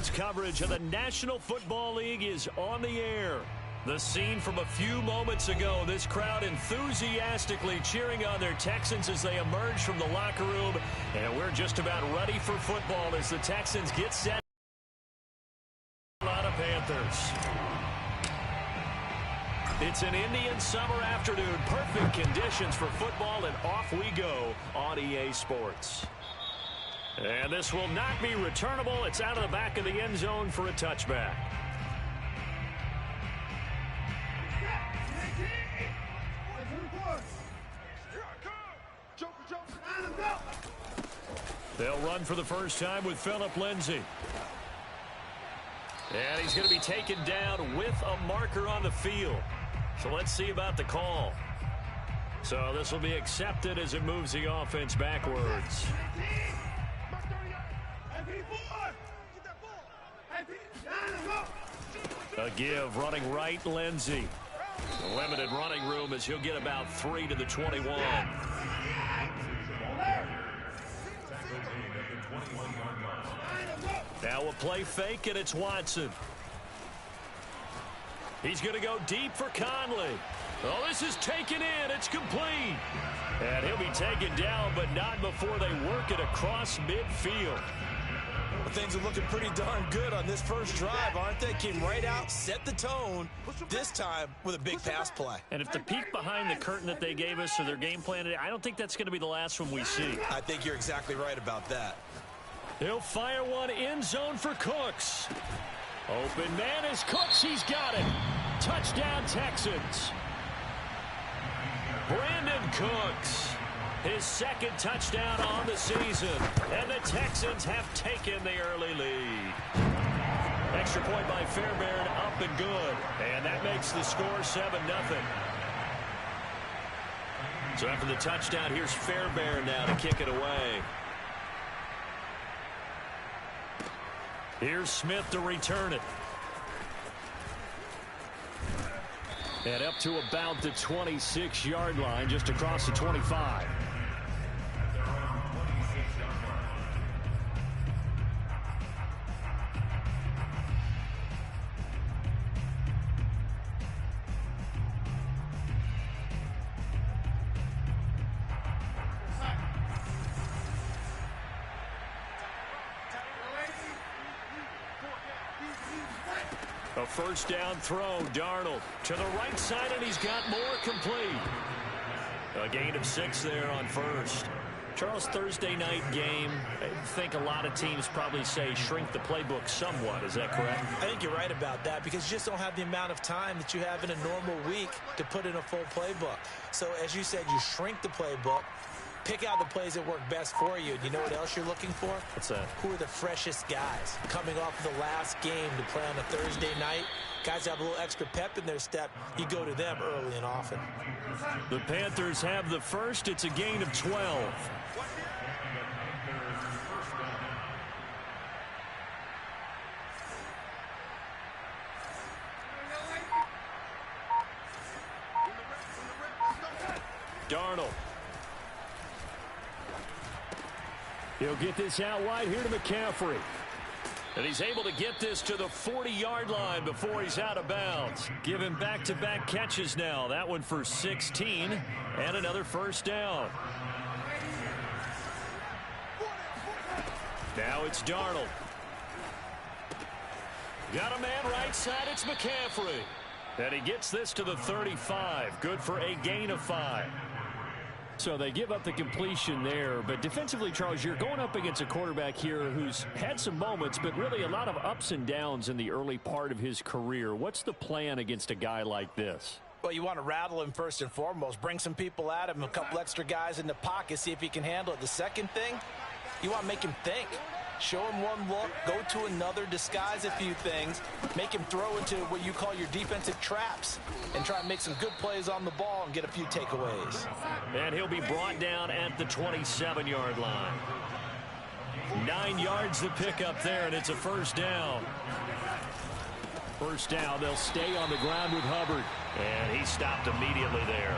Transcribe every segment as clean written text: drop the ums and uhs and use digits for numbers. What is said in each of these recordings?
Sports coverage of the National Football League is on the air. The scene from a few moments ago, this crowd enthusiastically cheering on their Texans as they emerge from the locker room. And we're just about ready for football as the Texans get set. A lot of Panthers. It's an Indian summer afternoon. Perfect conditions for football, and off we go on EA Sports. And this will not be returnable. It's out of the back of the end zone for a touchback. They'll run for the first time with Phillip Lindsay. And he's going to be taken down with a marker on the field. So let's see about the call. So this will be accepted as it moves the offense backwards. A give, running right, Lindsay. The limited running room as he'll get about 3 to the 21. Now a play fake, and it's Watson. He's going to go deep for Conley. Oh, this is taken in. It's complete. And he'll be taken down, but not before they work it across midfield. Well, things are looking pretty darn good on this first drive, aren't they? Came right out, set the tone, this time with a big pass play. And if the peek behind the curtain that they gave us or their game plan today, I don't think that's going to be the last one we see. I think you're exactly right about that. He'll fire one end zone for Cooks. Open man is Cooks. He's got it. Touchdown, Texans. Brandon Cooks. His second touchdown on the season. And the Texans have taken the early lead. Extra point by Fairbairn, up and good. And that makes the score 7-0. So after the touchdown, here's Fairbairn now to kick it away. Here's Smith to return it. And up to about the 26-yard line, just across the 25. A first down throw, Darnold to the right side, and he's got more complete. A gain of 6 there on first. Charles, Thursday night game, I think a lot of teams probably say shrink the playbook somewhat. Is that correct? I think you're right about that because you just don't have the amount of time that you have in a normal week to put in a full playbook. So as you said, you shrink the playbook. Pick out the plays that work best for you. And you know what else you're looking for? What's that? Who are the freshest guys coming off of the last game to play on a Thursday night? Guys have a little extra pep in their step. You go to them early and often. The Panthers have the first. It's a gain of 12. Darnold. He'll get this out wide here to McCaffrey. And he's able to get this to the 40-yard line before he's out of bounds. Give him back-to-back catches now. That one for 16 and another first down. Now it's Darnold. Got a man right side. It's McCaffrey. And he gets this to the 35. Good for a gain of 5. So they give up the completion there. But defensively, Charles, you're going up against a quarterback here who's had some moments, but really a lot of ups and downs in the early part of his career. What's the plan against a guy like this? Well, you want to rattle him first and foremost. Bring some people at him, a couple extra guys in the pocket, see if he can handle it. The second thing, you want to make him think. Show him one look, go to another, disguise a few things, make him throw into what you call your defensive traps, and try and make some good plays on the ball and get a few takeaways. And he'll be brought down at the 27-yard line. 9 yards to pick up there, and it's a first down. First down, they'll stay on the ground with Hubbard. And he stopped immediately there.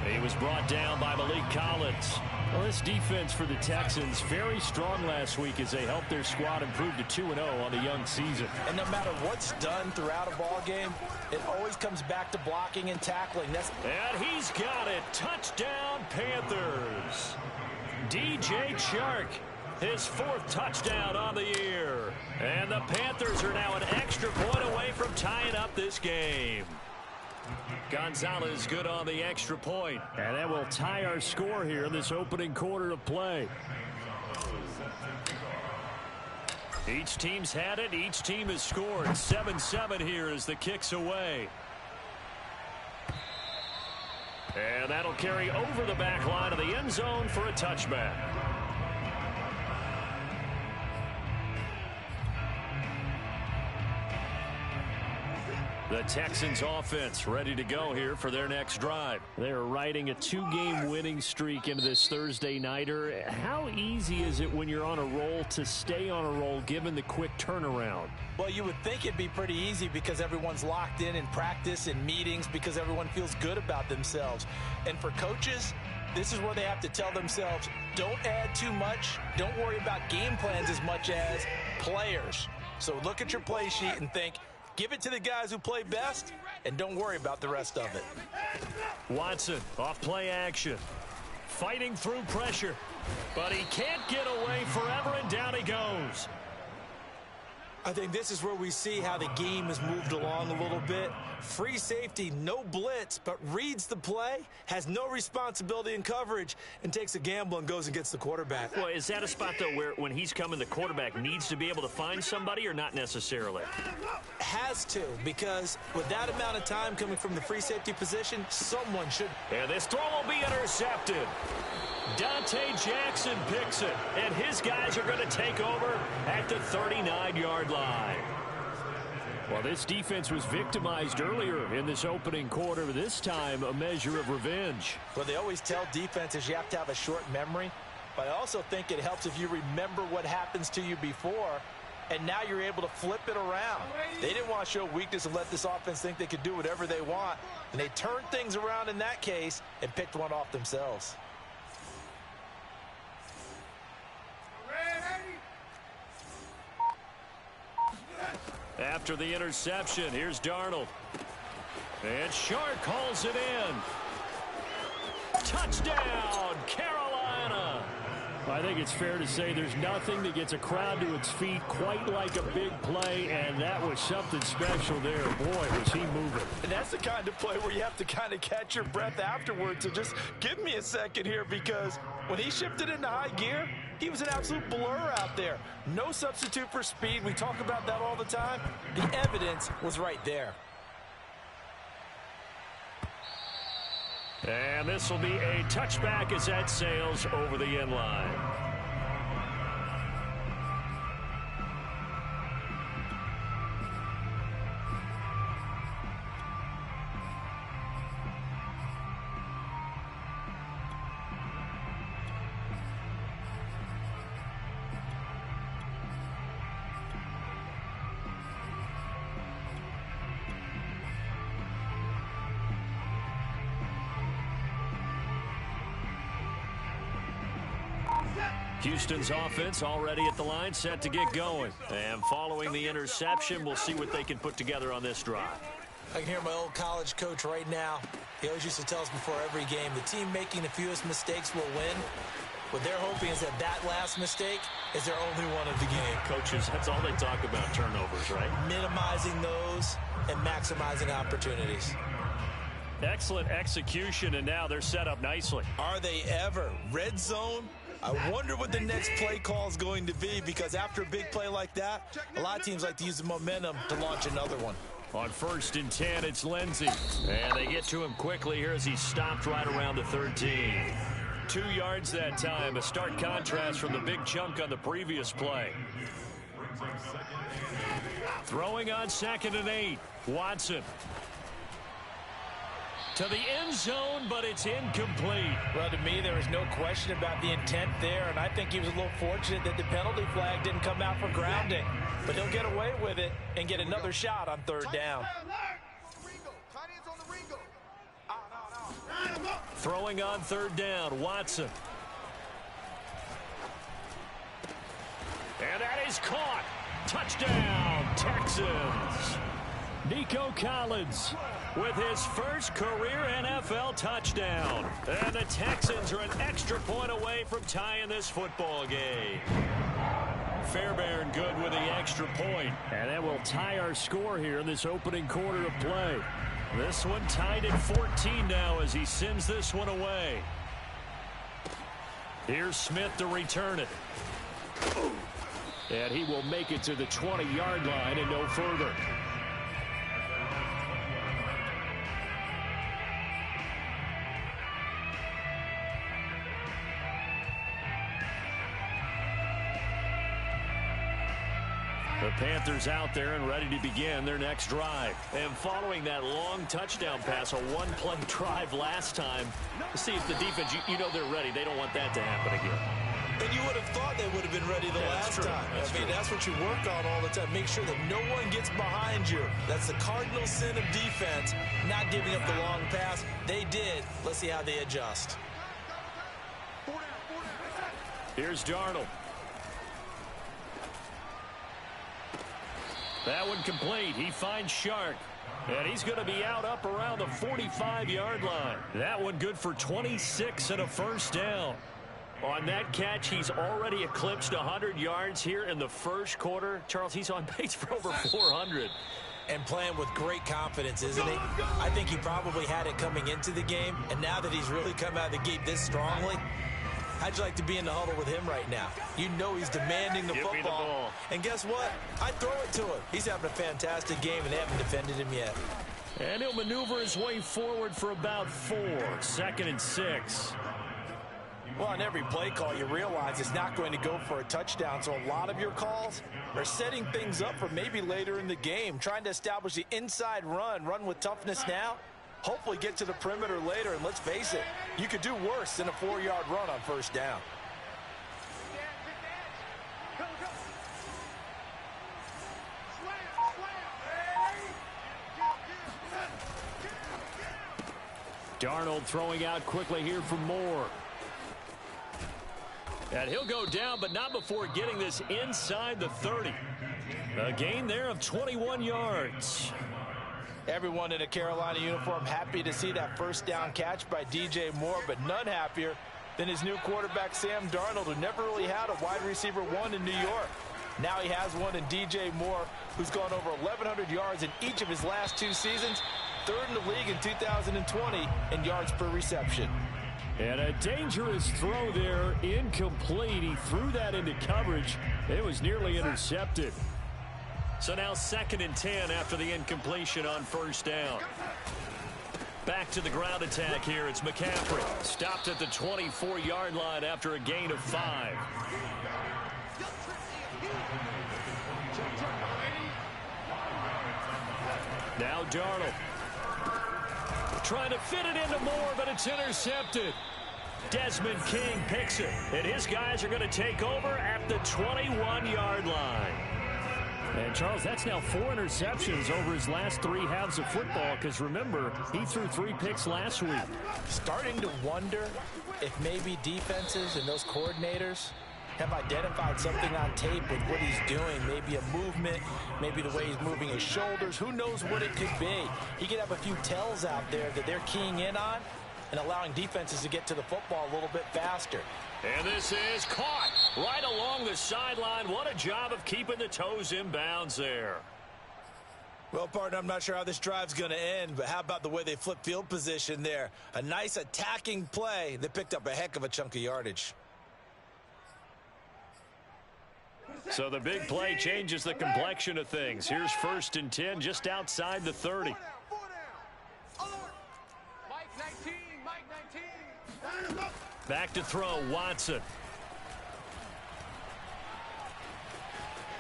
He was brought down by Malik Collins. Well, this defense for the Texans, very strong last week as they helped their squad improve to 2-0 on the young season. And no matter what's done throughout a ball game, it always comes back to blocking and tackling. And he's got it. Touchdown, Panthers. DJ Chark, his 4th touchdown on the year. And the Panthers are now an extra point away from tying up this game. Gonzalez good on the extra point. And that will tie our score here in this opening quarter of play. Each team's had it. Each team has scored. 7-7 here as the kick's away. And that'll carry over the back line of the end zone for a touchback. The Texans offense ready to go here for their next drive. They're riding a 2-game winning streak into this Thursday nighter. How easy is it when you're on a roll to stay on a roll given the quick turnaround? Well, you would think it'd be pretty easy because everyone's locked in practice and meetings because everyone feels good about themselves. And for coaches, this is where they have to tell themselves, don't add too much. Don't worry about game plans as much as players. So look at your play sheet and think, give it to the guys who play best, and don't worry about the rest of it. Watson, off play action. Fighting through pressure, but he can't get away forever, and down he goes. I think this is where we see how the game has moved along a little bit. Free safety, no blitz, but reads the play, has no responsibility in coverage, and takes a gamble and goes and gets the quarterback. Well, is that a spot, though, where when he's coming, the quarterback needs to be able to find somebody or not necessarily? Has to, because with that amount of time coming from the free safety position, someone should. And this throw will be intercepted. Dante Jackson picks it, and his guys are going to take over at the 39-yard line. Well, this defense was victimized earlier in this opening quarter. This time, a measure of revenge. Well, they always tell defenses you have to have a short memory, but I also think it helps if you remember what happens to you before, and now you're able to flip it around. They didn't want to show weakness and let this offense think they could do whatever they want, and they turned things around in that case and picked one off themselves. After the interception, here's Darnold. And Shark calls it in. Touchdown, Carolina. I think it's fair to say there's nothing that gets a crowd to its feet quite like a big play, and that was something special there. Boy, was he moving. And that's the kind of play where you have to kind of catch your breath afterwards. So just give me a second here, because when he shifted into high gear, he was an absolute blur out there. No substitute for speed. We talk about that all the time. The evidence was right there. And this will be a touchback as that sails over the end line. Houston's offense already at the line, set to get going. And following the interception, we'll see what they can put together on this drive. I can hear my old college coach right now. He always used to tell us before every game, the team making the fewest mistakes will win. What they're hoping is that that last mistake is their only one of the game. Coaches, that's all they talk about, turnovers, right? Minimizing those and maximizing opportunities. Excellent execution, and now they're set up nicely. Are they ever? Red zone? I wonder what the next play call is going to be, because after a big play like that, a lot of teams like to use the momentum to launch another one. On 1st and 10, it's Lindsey. And they get to him quickly here as he stopped right around the 13. 2 yards that time, a stark contrast from the big chunk on the previous play. Throwing on 2nd and 8, Watson. To the end zone, but it's incomplete. Well, to me, there was no question about the intent there, and I think he was a little fortunate that the penalty flag didn't come out for grounding. But he'll get away with it and get another shot on 3rd down. Throwing on 3rd down, Watson. And that is caught. Touchdown, Texans. Nico Collins with his first career NFL touchdown. And the Texans are an extra point away from tying this football game. Fairbairn good with the extra point. And that will tie our score here in this opening quarter of play. This one tied at 14 now as he sends this one away. Here's Smith to return it. And he will make it to the 20-yard line and no further. The Panthers out there and ready to begin their next drive. And following that long touchdown pass, a one-play drive last time, to see if the defense, you know they're ready. They don't want that to happen again. And you would have thought they would have been ready the last time. That's what you work on all the time. Make sure that no one gets behind you. That's the cardinal sin of defense, not giving up the long pass. They did. Let's see how they adjust. Here's Darnold. That one complete. He finds Shark. And he's going to be out up around the 45-yard line. That one good for 26 and a first down. On that catch, he's already eclipsed 100 yards here in the first quarter. Charles, he's on pace for over 400. And playing with great confidence, isn't he? I think he probably had it coming into the game. And now that he's really come out of the gate this strongly, how'd you like to be in the huddle with him right now? You know he's demanding the Give me the football. ball. And guess what? I throw it to him. He's having a fantastic game, and they haven't defended him yet. And he'll maneuver his way forward for about 4. 2nd and 6. Well, on every play call, you realize it's not going to go for a touchdown. So a lot of your calls are setting things up for maybe later in the game, trying to establish the inside run with toughness now. Hopefully get to the perimeter later, and let's face it, you could do worse than a 4-yard run on first down. Darnold throwing out quickly here for Moore. And he'll go down, but not before getting this inside the 30. A gain there of 21 yards. Everyone in a Carolina uniform happy to see that first down catch by DJ Moore, but none happier than his new quarterback, Sam Darnold, who never really had a wide receiver one in New York. Now he has one in DJ Moore, who's gone over 1,100 yards in each of his last 2 seasons, 3rd in the league in 2020 in yards per reception. And a dangerous throw there, incomplete. He threw that into coverage. It was nearly intercepted. So now 2nd and 10 after the incompletion on first down. Back to the ground attack here. It's McCaffrey. Stopped at the 24-yard line after a gain of 5. Now Darnold. Trying to fit it into Moore, but it's intercepted. Desmond King picks it, and his guys are going to take over at the 21-yard line. And, Charles, that's now 4 interceptions over his last 3 halves of football, because, remember, he threw 3 picks last week. Starting to wonder if maybe defenses and those coordinators have identified something on tape with what he's doing. Maybe a movement, maybe the way he's moving his shoulders. Who knows what it could be? He could have a few tells out there that they're keying in on and allowing defenses to get to the football a little bit faster. And this is caught right along the sideline. What a job of keeping the toes in bounds there. Well, partner, I'm not sure how this drive's going to end, but how about the way they flip field position there? A nice attacking play. They picked up a heck of a chunk of yardage. So the big play changes the complexion of things. Here's 1st and 10 just outside the 30. Back to throw, Watson.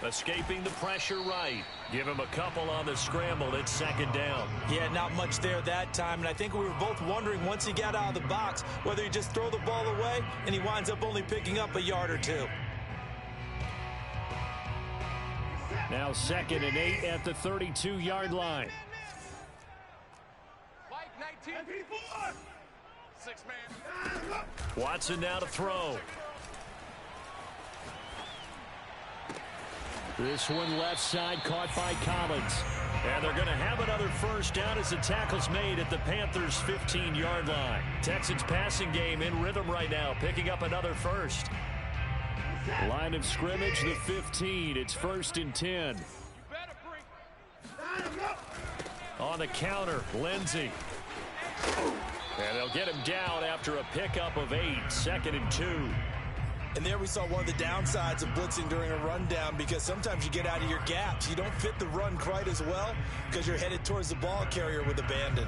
Escaping the pressure right. Give him a couple on the scramble. It's 2nd down. Yeah, not much there that time, and I think we were both wondering once he got out of the box whether he just throw the ball away and he winds up only picking up a yard or 2. Now 2nd and 8 at the 32-yard line. Watson now to throw. This one left side caught by Collins. And they're going to have another first down as the tackle's made at the Panthers' 15-yard line. Texans passing game in rhythm right now, picking up another first. Line of scrimmage, the 15. It's 1st and 10. On the counter, Lindsey. And they'll get him down after a pickup of 8, 2nd and 2. And there we saw one of the downsides of blitzing during a rundown, because sometimes you get out of your gaps. You don't fit the run quite as well because you're headed towards the ball carrier with abandon.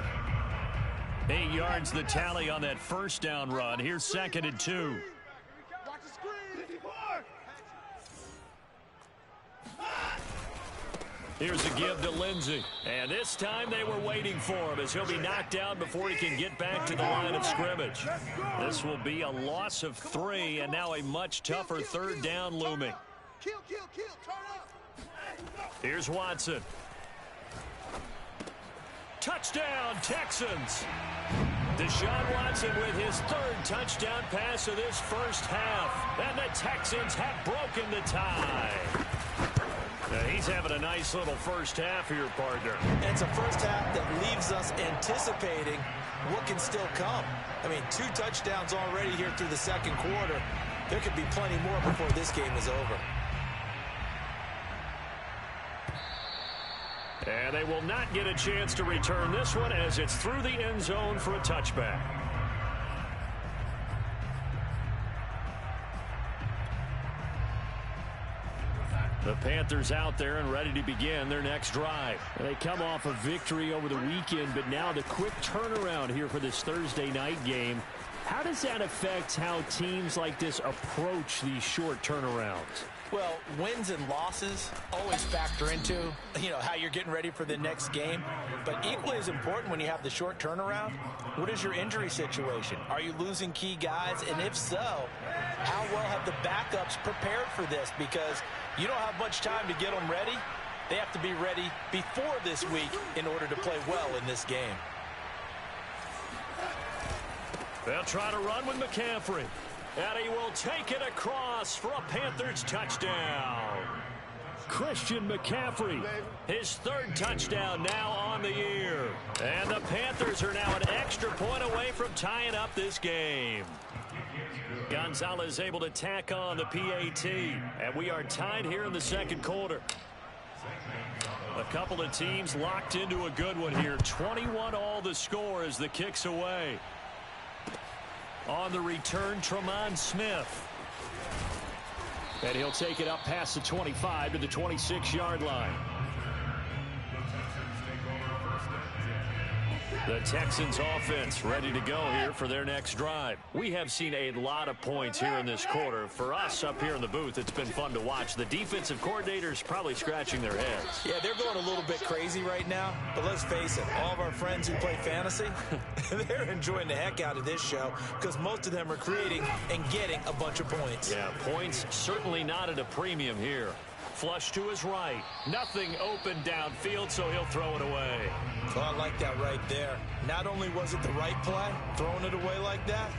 8 yards the tally on that first down run. Here's 2nd and 2. Here's a give to Lindsey. And this time they were waiting for him as he'll be knocked down before he can get back to the line of scrimmage. This will be a loss of 3, and now a much tougher 3rd down looming. Here's Watson. Touchdown, Texans. Deshaun Watson with his 3rd touchdown pass of this first half. And the Texans have broken the tie. He's having a nice little first half here, partner. And it's a first half that leaves us anticipating what can still come. I mean, 2 touchdowns already here through the 2nd quarter. There could be plenty more before this game is over. And they will not get a chance to return this one as it's through the end zone for a touchback. The Panthers out there and ready to begin their next drive. They come off a victory over the weekend, but now the quick turnaround here for this Thursday night game. How does that affect how teams like this approach these short turnarounds? Well, wins and losses always factor into, how you're getting ready for the next game. But equally as important when you have the short turnaround, what is your injury situation? Are you losing key guys? And if so, how well have the backups prepared for this? Because you don't have much time to get them ready. They have to be ready before this week in order to play well in this game. They'll try to run with McCaffrey. And he will take it across for a Panthers touchdown. Christian McCaffrey, his 3rd touchdown now on the year. And the Panthers are now an extra point away from tying up this game. Gonzalez able to tack on the PAT. And we are tied here in the 2nd quarter. A couple of teams locked into a good one here. 21 all the score as the kick's away. On the return, Tremont Smith. And he'll take it up past the 25 to the 26-yard line. The Texans offense ready to go here for their next drive. We have seen a lot of points here in this quarter. For us up here in the booth, it's been fun to watch. The defensive coordinators probably scratching their heads. Yeah, they're going a little bit crazy right now. But let's face it, all of our friends who play fantasy, they're enjoying the heck out of this show because most of them are creating and getting a bunch of points. Yeah, points certainly not at a premium here. Flush to his right. Nothing open downfield, so he'll throw it away. Oh, I like that right there. Not only was it the right play, throwing it away like that,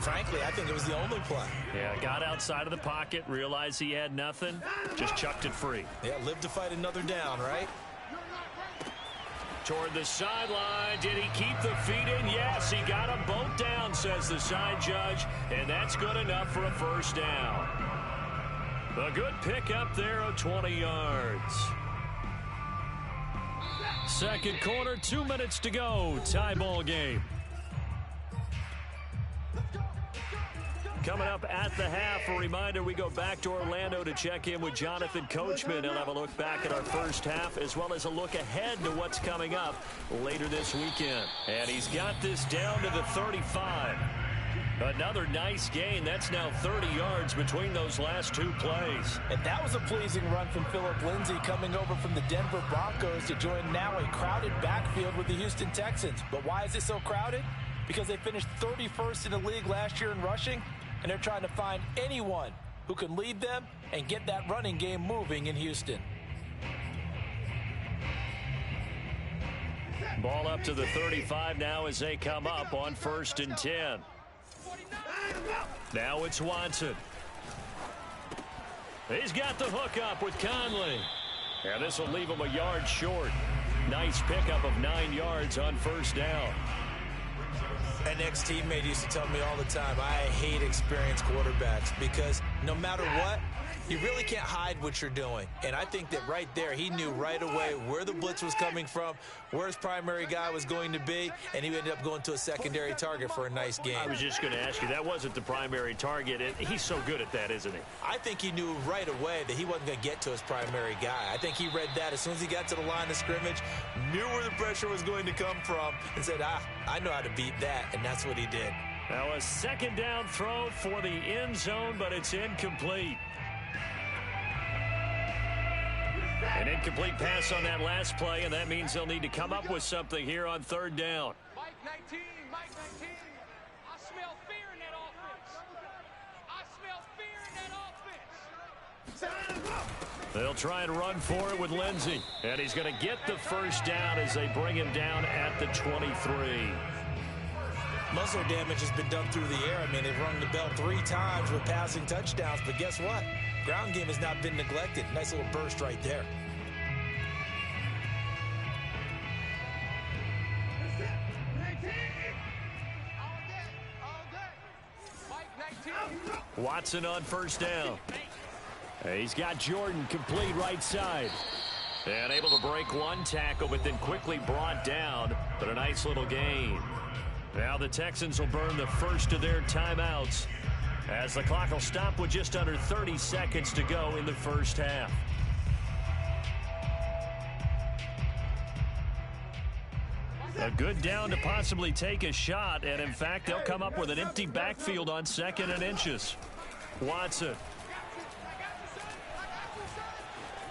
frankly, I think it was the only play. Yeah, got outside of the pocket, realized he had nothing, just chucked it free. Yeah, live to fight another down, right? Toward the sideline. Did he keep the feet in? Yes, he got them both down, says the side judge, and that's good enough for a first down. A good pickup there of 20 yards. 2nd quarter, 2 minutes to go. Tie ball game. Coming up at the half, a reminder, we go back to Orlando to check in with Jonathan Coachman. He'll have a look back at our first half as well as a look ahead to what's coming up later this weekend. And he's got this down to the 35. Another nice gain. That's now 30 yards between those last 2 plays. And that was a pleasing run from Phillip Lindsay coming over from the Denver Broncos to join now a crowded backfield with the Houston Texans. But why is it so crowded? Because they finished 31st in the league last year in rushing, and they're trying to find anyone who can lead them and get that running game moving in Houston. Ball up to the 35 now as they come up on 1st and 10. Now it's Watson. He's got the hook up with Conley. And this will leave him a yard short. Nice pickup of 9 yards on first down. An ex-teammate used to tell me all the time, I hate experienced quarterbacks because no matter what, you really can't hide what you're doing. And I think that right there, he knew right away where the blitz was coming from, where his primary guy was going to be, and he ended up going to a secondary target for a nice game. I was just going to ask you, that wasn't the primary target. He's so good at that, isn't he? I think he knew right away that he wasn't going to get to his primary guy. I think he read that as soon as he got to the line of scrimmage, knew where the pressure was going to come from, and said, I know how to beat that, and that's what he did. Now a second down throw for the end zone, but it's incomplete. An incomplete pass on that last play, and that means they'll need to come up with something here on third down. Mike 19, Mike 19. I smell fear in that offense. I smell fear in that offense. They'll try and run for it with Lindsey, and he's going to get the first down as they bring him down at the 23. Muscle damage has been done through the air. I mean, they've rung the bell 3 times with passing touchdowns, but guess what? Ground game has not been neglected. Nice little burst right there. Watson on first down. He's got Jordan complete right side. And able to break one tackle, but then quickly brought down. But a nice little gain. Now the Texans will burn the first of their timeouts, as the clock will stop with just under 30 seconds to go in the first half. A good down to possibly take a shot, and in fact, they'll come up with an empty backfield on 2nd and inches. Watson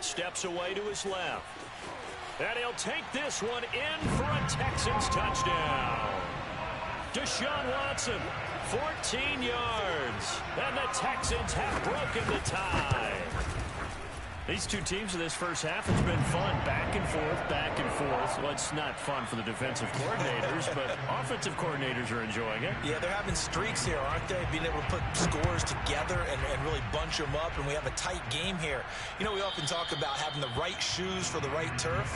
steps away to his left, and he'll take this one in for a Texans touchdown. Deshaun Watson, 14 yards, and the Texans have broken the tie. These two teams in this first half, it's been fun. Back and forth, back and forth. Well, it's not fun for the defensive coordinators, but offensive coordinators are enjoying it. Yeah, they're having streaks here, aren't they? Being able to put scores together and really bunch them up, and we have a tight game here. You know, we often talk about having the right shoes for the right turf.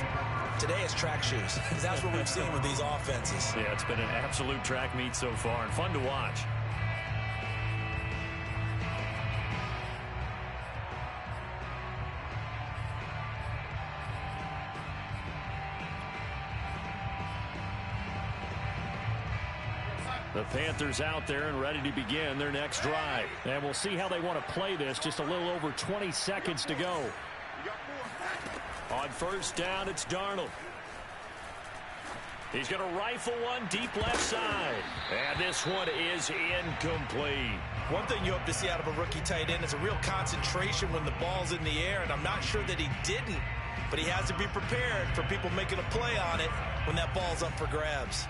Today it's track shoes, because that's what we've seen with these offenses. Yeah, it's been an absolute track meet so far, and fun to watch. The Panthers out there and ready to begin their next drive. And we'll see how they want to play this. Just a little over 20 seconds to go. On first down, it's Darnold. He's going to rifle one deep left side. And this one is incomplete. One thing you hope to see out of a rookie tight end is a real concentration when the ball's in the air, and I'm not sure that he didn't, but he has to be prepared for people making a play on it when that ball's up for grabs.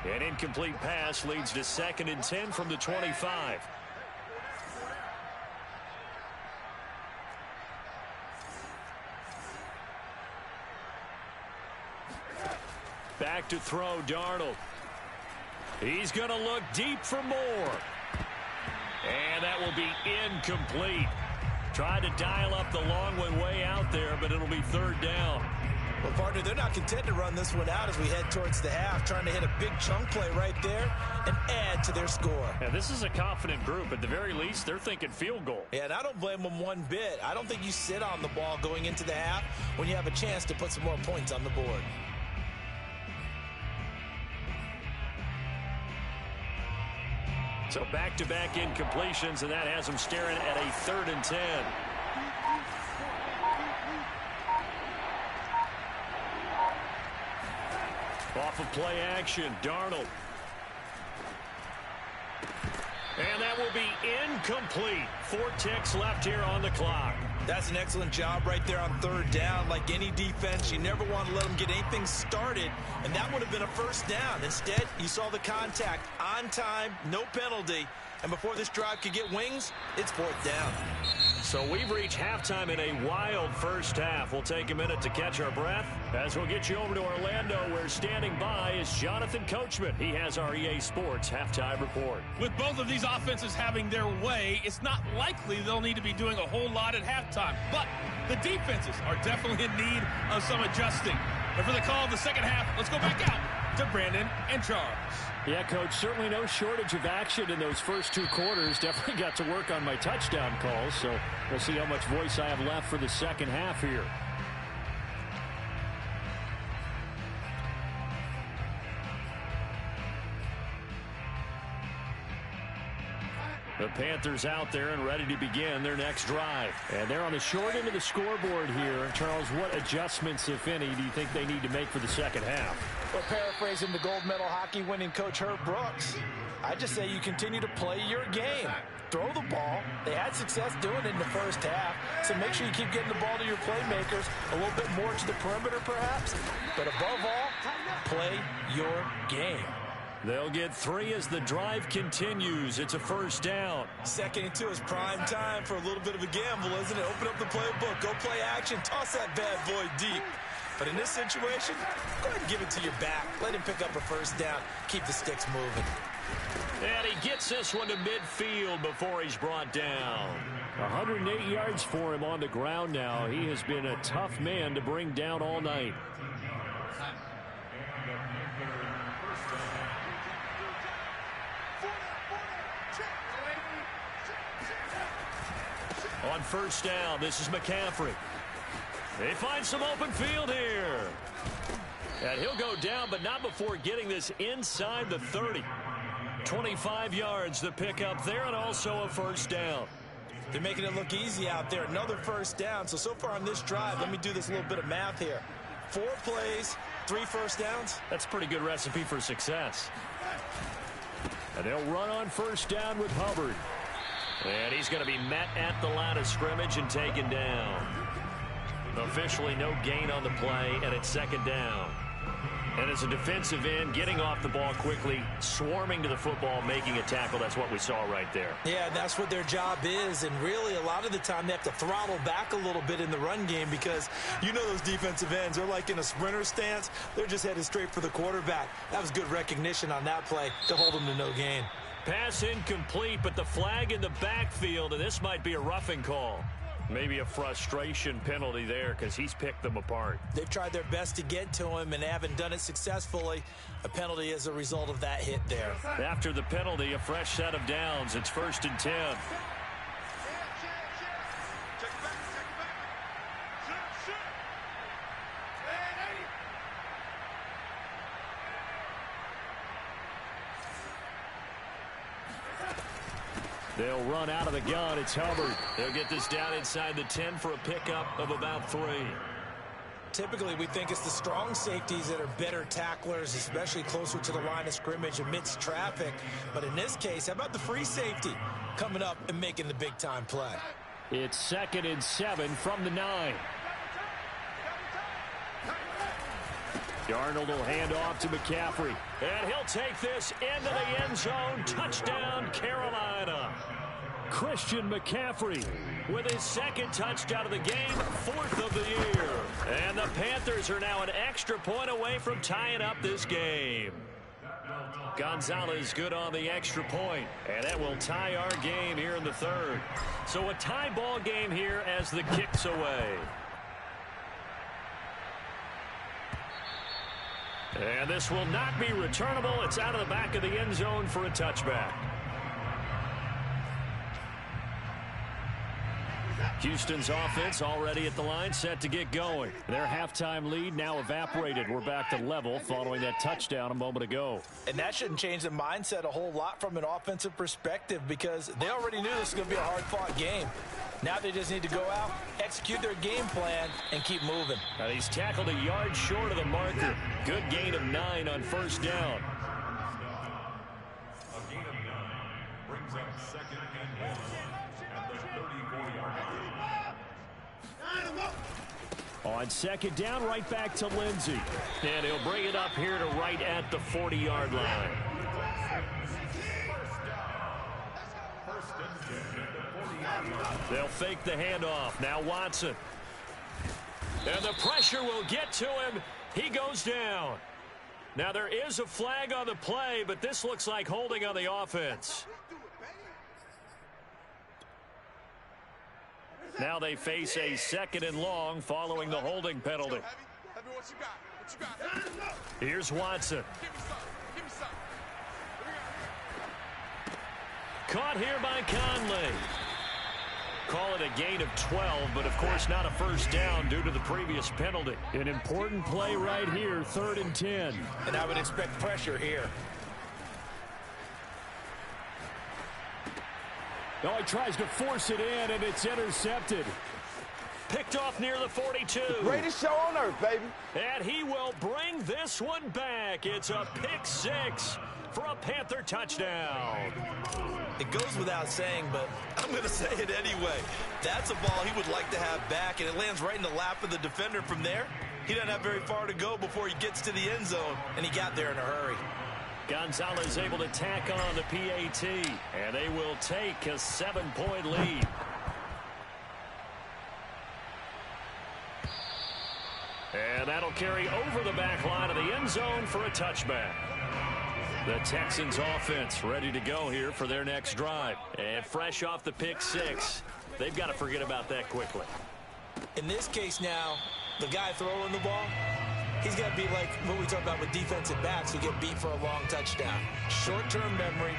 An incomplete pass leads to 2nd and 10 from the 25. Back to throw, Darnold. He's going to look deep for more. And that will be incomplete. Tried to dial up the long one way out there, but it'll be 3rd down. Well, partner, they're not content to run this one out as we head towards the half, trying to hit a big chunk play right there and add to their score. Yeah, this is a confident group. At the very least, they're thinking field goal. Yeah, and I don't blame them one bit. I don't think you sit on the ball going into the half when you have a chance to put some more points on the board. So back-to-back incompletions, and that has them staring at a 3rd and 10. Off of play action, Darnold. And that will be incomplete. 4 ticks left here on the clock. That's an excellent job right there on 3rd down. Like any defense, you never want to let them get anything started, and that would have been a 1st down. Instead, you saw the contact on time, no penalty, and before this drive could get wings, it's 4th down. So we've reached halftime in a wild first half. We'll take a minute to catch our breath as we'll get you over to Orlando, where standing by is Jonathan Coachman. He has our EA Sports halftime report. With both of these offenses having their way, it's not likely they'll need to be doing a whole lot at halftime. But the defenses are definitely in need of some adjusting. And for the call of the second half, let's go back out to Brandon and Charles. Yeah, Coach, certainly no shortage of action in those first two quarters. Definitely got to work on my touchdown calls, so we'll see how much voice I have left for the second half here. The Panthers out there and ready to begin their next drive. And they're on the short end of the scoreboard here. Charles, what adjustments, if any, do you think they need to make for the second half? Well, paraphrasing the gold medal hockey winning coach Herb Brooks, I just say you continue to play your game. Throw the ball. They had success doing it in the first half, so make sure you keep getting the ball to your playmakers, a little bit more to the perimeter perhaps, but above all, play your game. They'll get 3 as the drive continues. It's a first down. 2nd and 2 is prime time for a little bit of a gamble, isn't it? Open up the playbook, go play action, toss that bad boy deep. But in this situation, go ahead and give it to your back. Let him pick up a first down. Keep the sticks moving. And he gets this one to midfield before he's brought down. 108 yards for him on the ground now. He has been a tough man to bring down all night. On first down, this is McCaffrey. They find some open field here. And he'll go down, but not before getting this inside the 30. 25 yards the pickup there, and also a first down. They're making it look easy out there. Another first down. So far on this drive, let me do this little bit of math here. 4 plays, 3 first downs. That's a pretty good recipe for success. And they'll run on first down with Hubbard. And he's going to be met at the line of scrimmage and taken down. Officially no gain on the play, and it's second down. And as a defensive end, getting off the ball quickly, swarming to the football, making a tackle, that's what we saw right there. Yeah, that's what their job is, and really a lot of the time they have to throttle back a little bit in the run game because you know those defensive ends, they're like in a sprinter stance. They're just headed straight for the quarterback. That was good recognition on that play to hold them to no gain. Pass incomplete, but the flag in the backfield, and this might be a roughing call. Maybe a frustration penalty there because he's picked them apart. They've tried their best to get to him and haven't done it successfully. A penalty as a result of that hit there. After the penalty, a fresh set of downs. It's 1st and 10. They'll run out of the gun. It's Hubbard. They'll get this down inside the 10 for a pickup of about 3. Typically, we think it's the strong safeties that are better tacklers, especially closer to the line of scrimmage amidst traffic. But in this case, how about the free safety coming up and making the big-time play? It's 2nd and 7 from the 9. Darnold will hand off to McCaffrey. And he'll take this into the end zone. Touchdown, Carolina. Christian McCaffrey with his 2nd touchdown of the game, 4th of the year. And the Panthers are now an extra point away from tying up this game. Gonzalez good on the extra point, and that will tie our game here in the 3rd. So a tie ball game here as the kick's away. And this will not be returnable. It's out of the back of the end zone for a touchback. Houston's offense already at the line, set to get going. Their halftime lead now evaporated. We're back to level following that touchdown a moment ago. And that shouldn't change the mindset a whole lot from an offensive perspective because they already knew this was going to be a hard-fought game. Now they just need to go out, execute their game plan, and keep moving. And he's tackled a yard short of the marker. Good gain of 9 on first down. A gain of 9 brings up 2nd and 1 at the 34-yard line. On 2nd down, right back to Lindsey. And he'll bring it up here to right at the 40-yard line. First They'll fake the handoff. Now Watson. And the pressure will get to him. He goes down. Now there is a flag on the play, but this looks like holding on the offense. Now they face a 2nd and long following the holding penalty. Here's Watson. Caught here by Conley. Call it a gain of 12, but of course not a first down due to the previous penalty. An important play right here, 3rd and 10. And I would expect pressure here. Oh, he tries to force it in, and it's intercepted. Picked off near the 42. Greatest show on earth, baby. And he will bring this one back. It's a pick 6 for a Panther touchdown. It goes without saying, but I'm going to say it anyway. That's a ball he would like to have back, and it lands right in the lap of the defender from there. He doesn't have very far to go before he gets to the end zone, and he got there in a hurry. Gonzalez able to tack on the PAT, and they will take a 7-point lead. And that'll carry over the back line of the end zone for a touchback. The Texans offense ready to go here for their next drive. And fresh off the pick 6, they've got to forget about that quickly. In this case now, the guy throwing the ball, he's got to be like what we talk about with defensive backs who get beat for a long touchdown. Short-term memory,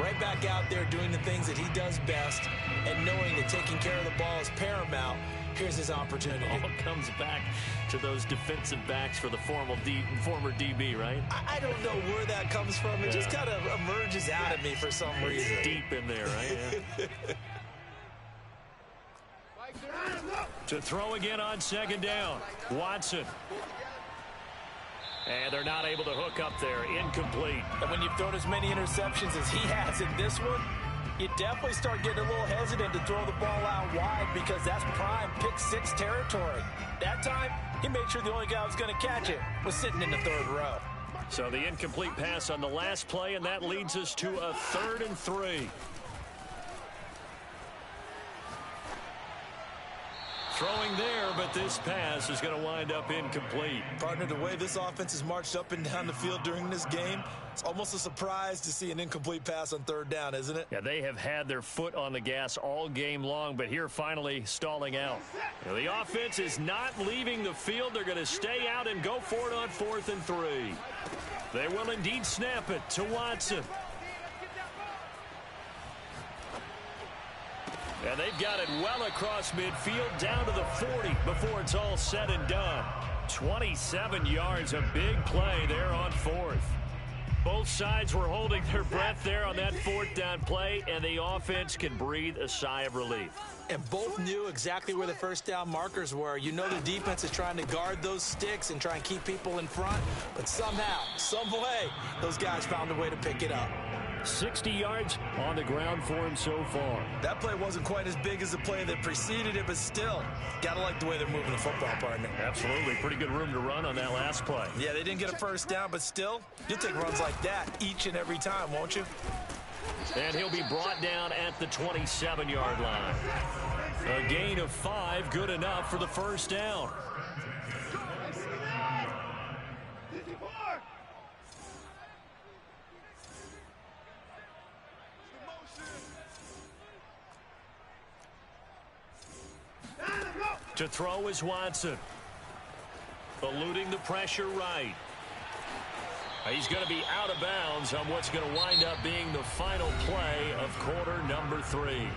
right back out there doing the things that he does best, and knowing that taking care of the ball is paramount. Here's his opportunity. All comes back to those defensive backs for the former DB, right? I don't know where that comes from. It just kind of emerges out of me for some reason. It's deep in there, right? Yeah. To throw again on 2nd down. Watson. And they're not able to hook up there. Incomplete. And when you've thrown as many interceptions as he has in this one, you definitely start getting a little hesitant to throw the ball out wide because that's prime pick 6 territory. That time, he made sure the only guy who was going to catch it was sitting in the 3rd row. So the incomplete pass on the last play, and that leads us to a 3rd and 3. Throwing there, but this pass is going to wind up incomplete. Partner, the way this offense has marched up and down the field during this game, it's almost a surprise to see an incomplete pass on 3rd down, isn't it? Yeah, they have had their foot on the gas all game long, but here finally stalling out. Now, the offense is not leaving the field. They're going to stay out and go for it on 4th and 3. They will indeed snap it to Watson. And they've got it well across midfield down to the 40 before it's all said and done. 27 yards, a big play there on 4th. Both sides were holding their breath there on that 4th down play, and the offense can breathe a sigh of relief. And both knew exactly where the 1st down markers were. You know the defense is trying to guard those sticks and try and keep people in front, but somehow, some way, those guys found a way to pick it up. 60 yards on the ground for him so far. That play wasn't quite as big as the play that preceded it, but still, gotta like the way they're moving the football, partner. Absolutely. Pretty good room to run on that last play. Yeah, they didn't get a 1st down, but still, you'll take runs like that each and every time, won't you? And he'll be brought down at the 27-yard line. A gain of 5, good enough for the 1st down. To throw is Watson. Eluding the pressure right. He's going to be out of bounds on what's going to wind up being the final play of quarter number 3.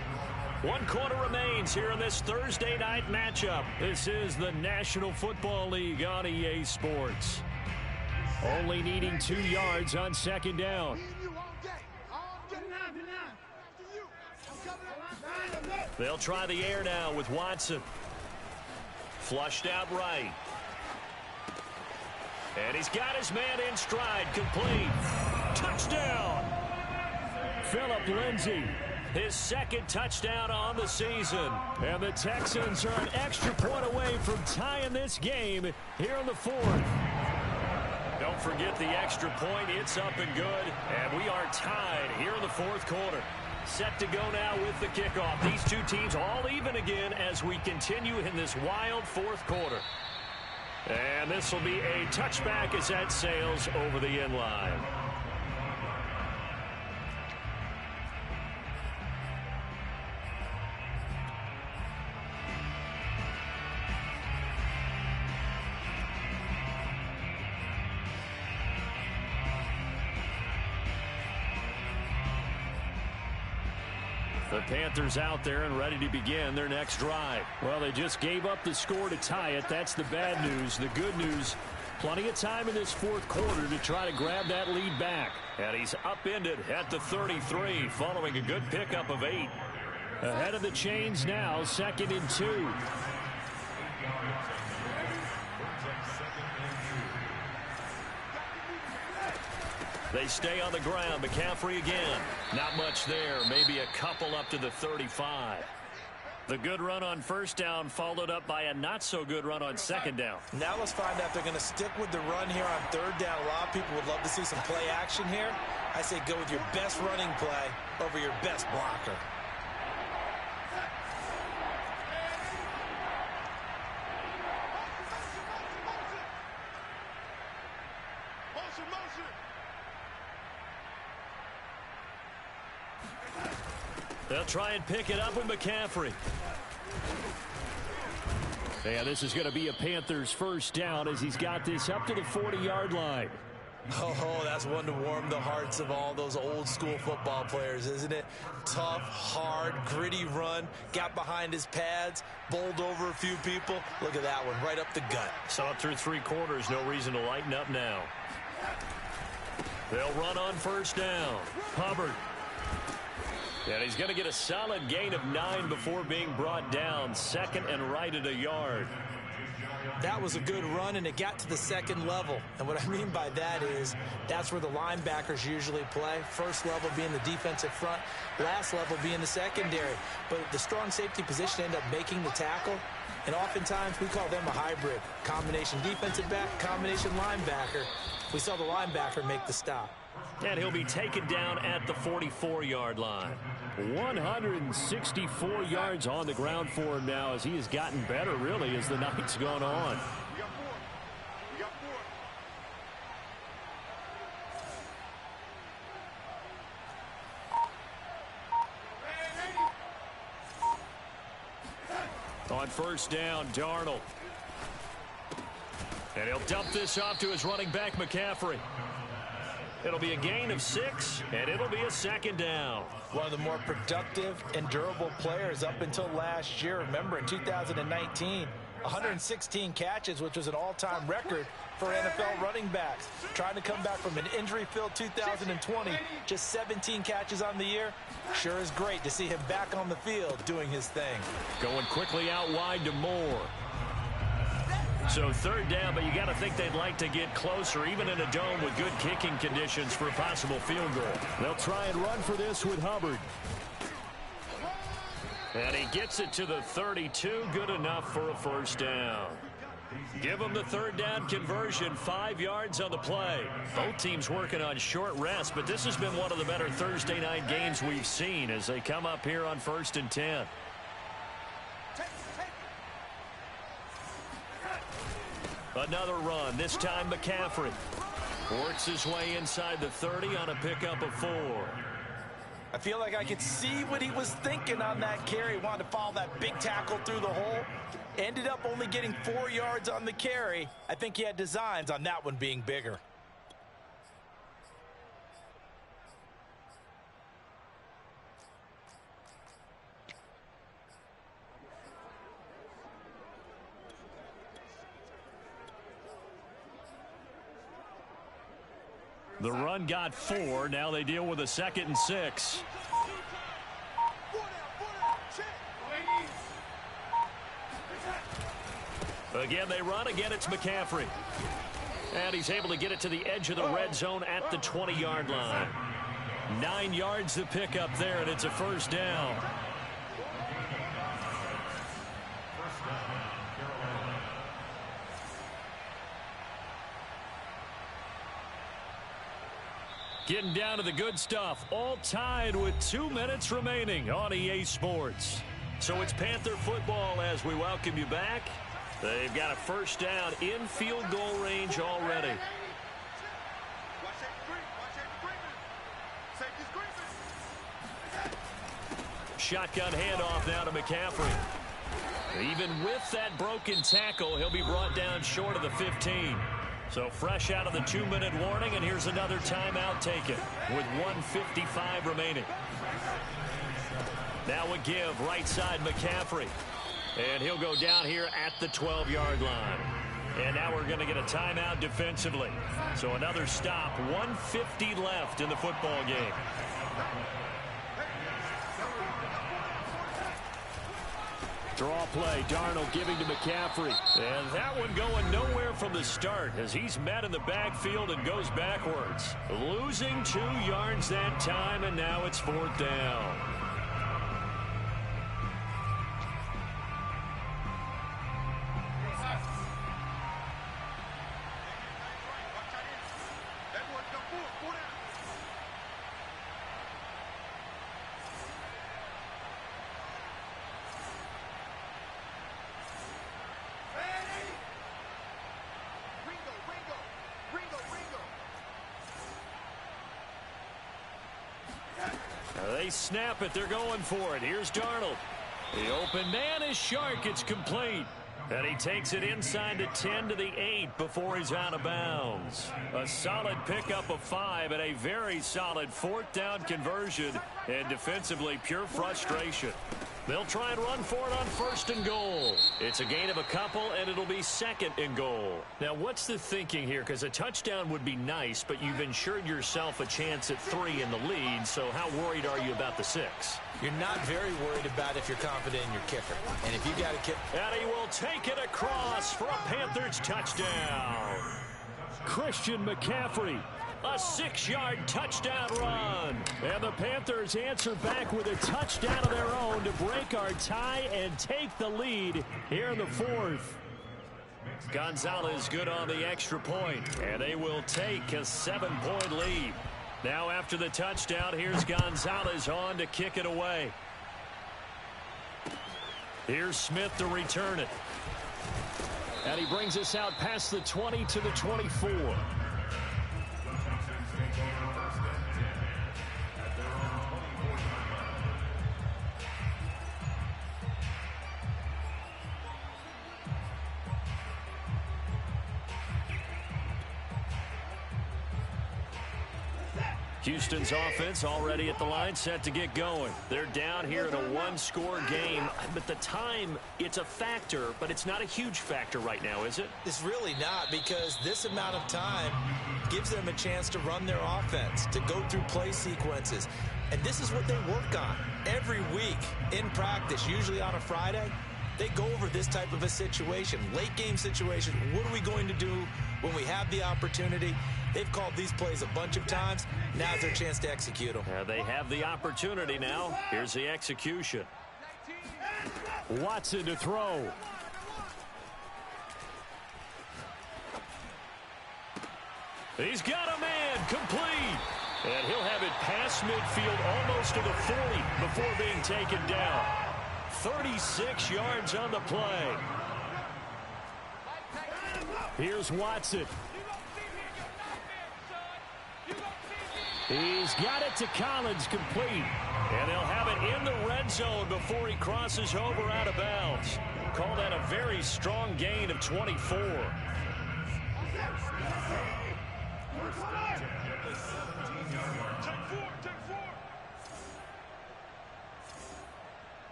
1 quarter remains here in this Thursday night matchup. This is the National Football League on EA Sports. Only needing 2 yards on 2nd down. They'll try the air now with Watson. Flushed out right. And he's got his man in stride, complete. Touchdown! Phillip Lindsay, his 2nd touchdown on the season. And the Texans are an extra point away from tying this game here in the 4th. Don't forget the extra point. It's up and good. And we are tied here in the 4th quarter. Set to go now with the kickoff. These two teams all even again as we continue in this wild fourth quarter. And this will be a touchback as that sails over the end line. The Panthers out there and ready to begin their next drive. Well, they just gave up the score to tie it. That's the bad news. The good news, plenty of time in this fourth quarter to try to grab that lead back. And he's upended at the 33 following a good pickup of 8. Ahead of the chains now, 2nd and 2. They stay on the ground. McCaffrey again. Not much there. Maybe a couple up to the 35. The good run on first down followed up by a not-so-good run on second down. Now let's find out if they're going to stick with the run here on third down. A lot of people would love to see some play action here. I say go with your best running play over your best blocker. They'll try and pick it up with McCaffrey. And this is going to be a Panthers first down as he's got this up to the 40-yard line. Oh, that's one to warm the hearts of all those old-school football players, isn't it? Tough, hard, gritty run. Got behind his pads, bowled over a few people. Look at that one, right up the gut. Saw it through 3 quarters. No reason to lighten up now. They'll run on first down. Hubbard. And he's going to get a solid gain of 9 before being brought down. 2nd and right at a yard. That was a good run, and it got to the second level. And what I mean by that is that's where the linebackers usually play. First level being the defensive front, last level being the secondary. But the strong safety position ended up making the tackle. And oftentimes we call them a hybrid. Combination defensive back, combination linebacker. We saw the linebacker make the stop. And he'll be taken down at the 44-yard line. 164 yards on the ground for him now as he has gotten better, really, as the night's gone on. On first down, Darnold. And he'll dump this off to his running back, McCaffrey. It'll be a gain of 6, and it'll be a 2nd down. One of the more productive and durable players up until last year. Remember, in 2019, 116 catches, which was an all-time record for NFL running backs. Trying to come back from an injury-filled 2020, just 17 catches on the year. Sure is great to see him back on the field doing his thing. Going quickly out wide to Moore. So third down, but you got to think they'd like to get closer, even in a dome with good kicking conditions for a possible field goal. They'll try and run for this with Hubbard. And he gets it to the 32, good enough for a first down. Give them the third down conversion, 5 yards on the play. Both teams working on short rest, but this has been one of the better Thursday night games we've seen as they come up here on 1st and 10. Another run, this time McCaffrey. Works his way inside the 30 on a pickup of 4. I feel like I could see what he was thinking on that carry. Wanted to follow that big tackle through the hole. Ended up only getting 4 yards on the carry. I think he had designs on that one being bigger. The run got 4. Now they deal with a 2nd and 6. Again, they run. Again, it's McCaffrey. And he's able to get it to the edge of the red zone at the 20-yard line. 9 yards to pick up there, and it's a first down. Getting down to the good stuff. All tied with 2 minutes remaining on EA Sports. So it's Panther football as we welcome you back. They've got a first down in field goal range already. Shotgun handoff now to McCaffrey. Even with that broken tackle, he'll be brought down short of the 15. So fresh out of the 2-minute warning, and here's another timeout taken with 1:55 remaining. Now a give, right side McCaffrey. And he'll go down here at the 12-yard line. And now we're going to get a timeout defensively. So another stop, 1:50 left in the football game. Draw play, Darnold giving to McCaffrey. And that one going nowhere from the start as he's met in the backfield and goes backwards. Losing 2 yards that time, and now it's 4th down. They snap it. They're going for it. Here's Darnold. The open man is Shark. It's complete. And he takes it inside the 10 to the 8 before he's out of bounds. A solid pickup of 5 and a very solid 4th down conversion. And defensively, pure frustration. They'll try and run for it on 1st and goal. It's a gain of a couple, and it'll be 2nd and goal. Now, what's the thinking here? Because a touchdown would be nice, but you've ensured yourself a chance at 3 in the lead, so how worried are you about the 6? You're not very worried about if you're confident in your kicker. And if you got a kick... And he will take it across for a Panthers touchdown. Christian McCaffrey. A 6-yard touchdown run. And the Panthers answer back with a touchdown of their own to break our tie and take the lead here in the 4th. Gonzalez good on the extra point, and they will take a 7-point lead. Now after the touchdown, here's Gonzalez on to kick it away. Here's Smith to return it. And he brings us out past the 20 to the 24. Houston's offense already at the line, set to get going. They're down here in a 1-score game, but the time, it's a factor, but it's not a huge factor right now, is it? It's really not, because this amount of time gives them a chance to run their offense, to go through play sequences. And this is what they work on every week in practice, usually on a Friday. They go over this type of a situation, late game situation. What are we going to do when we have the opportunity? They've called these plays a bunch of times. Now's their chance to execute them. They have the opportunity now. Here's the execution. Watson to throw. He's got a man, complete. And he'll have it past midfield almost to the 40 before being taken down. 36 yards on the play. Here's Watson. He's got it to Collins, complete. And they'll have it in the red zone before he crosses over out of bounds. Call that a very strong gain of 24.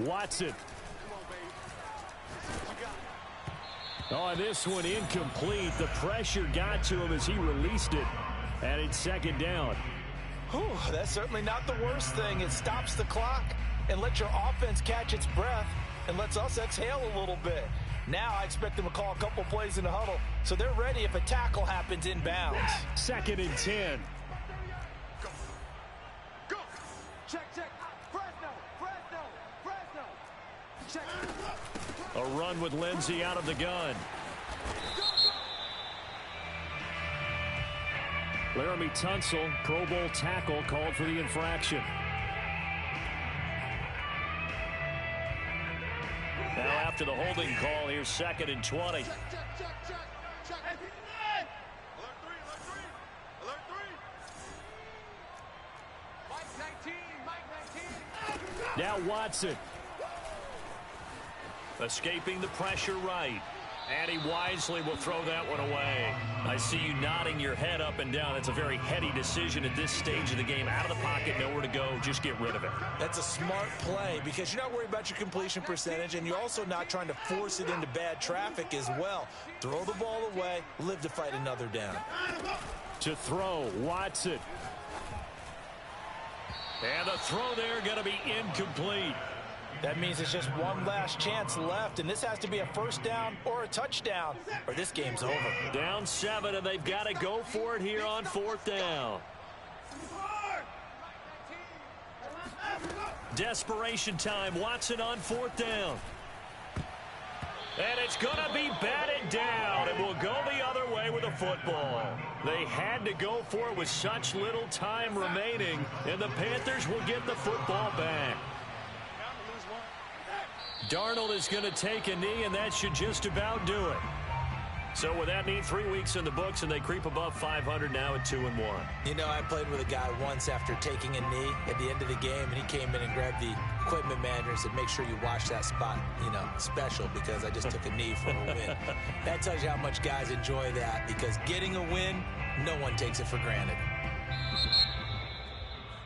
Watson. Oh, and this one incomplete. The pressure got to him as he released it. And it's 2nd down. Whew, that's certainly not the worst thing. It stops the clock and lets your offense catch its breath and lets us exhale a little bit. Now I expect them to call a couple plays in the huddle so they're ready if a tackle happens inbounds. 2nd and 10. Go. Check. Fresno. Check. A run with Lindsey out of the gun. Laramie Tunsil, Pro Bowl tackle, called for the infraction. Now after the holding call, here's 2nd and 20. Check. Alert 3. Mike 19. Now Watson. Escaping the pressure right. And he wisely will throw that one away. I see you nodding your head up and down. That's a very heady decision at this stage of the game. Out of the pocket, nowhere to go. Just get rid of it. That's a smart play because you're not worried about your completion percentage, and you're also not trying to force it into bad traffic as well. Throw the ball away, live to fight another down. To throw, Watson. And the throw there going to be incomplete. That means it's just one last chance left, and this has to be a first down or a touchdown, or this game's over. Down 7, and they've got to go for it here on 4th down. Desperation time. Watson on 4th down. And it's going to be batted down. It will go the other way with the football. They had to go for it with such little time remaining, and the Panthers will get the football back. Darnold is going to take a knee, and that should just about do it. So with that knee, 3 weeks in the books, and they creep above 500 now at 2-1. You know, I played with a guy once after taking a knee at the end of the game, and he came in and grabbed the equipment manager and said, make sure you watch that spot, special, because I just took a knee for a win. That tells you how much guys enjoy that, because getting a win, no one takes it for granted.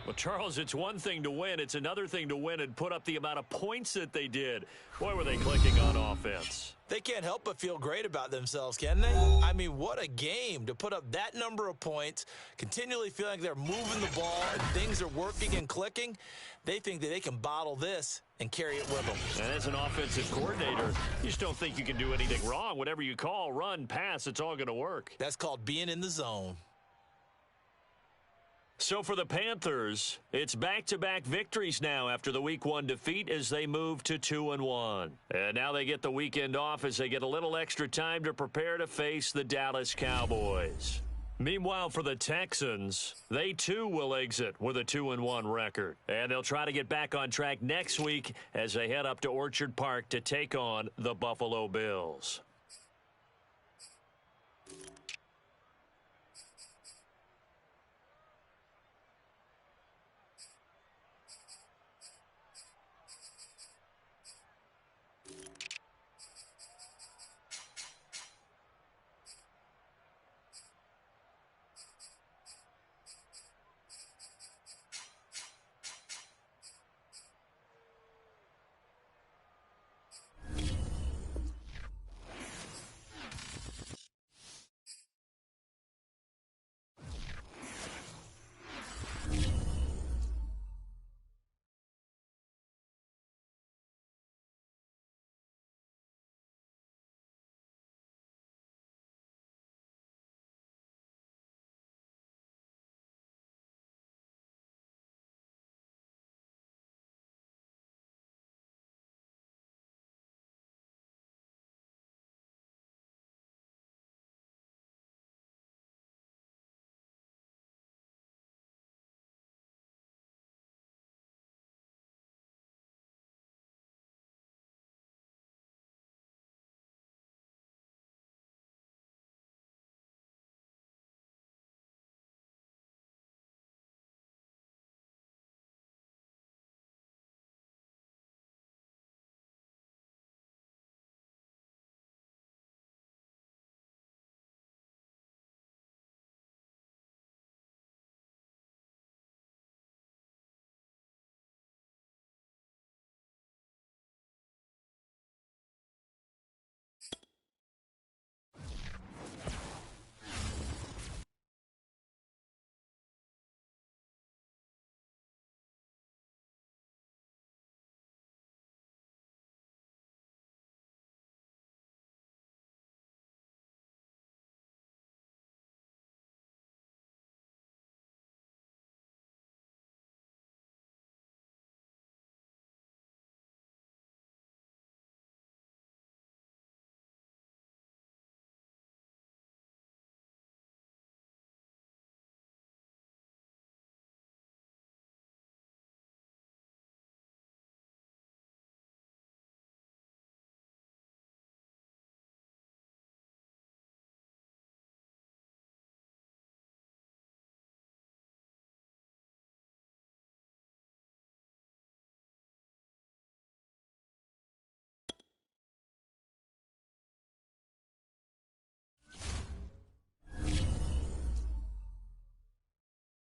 Well, Charles, it's one thing to win. It's another thing to win and put up the amount of points that they did. Boy, were they clicking on offense. They can't help but feel great about themselves, can they? I mean, what a game to put up that number of points, continually feeling like they're moving the ball and things are working and clicking. They think that they can bottle this and carry it with them. And as an offensive coordinator, you just don't think you can do anything wrong. Whatever you call, run, pass, it's all going to work. That's called being in the zone. So for the Panthers, it's back-to-back victories now after the Week 1 defeat as they move to 2-1. And now they get the weekend off as they get a little extra time to prepare to face the Dallas Cowboys. Meanwhile, for the Texans, they too will exit with a 2-1 record. And they'll try to get back on track next week as they head up to Orchard Park to take on the Buffalo Bills.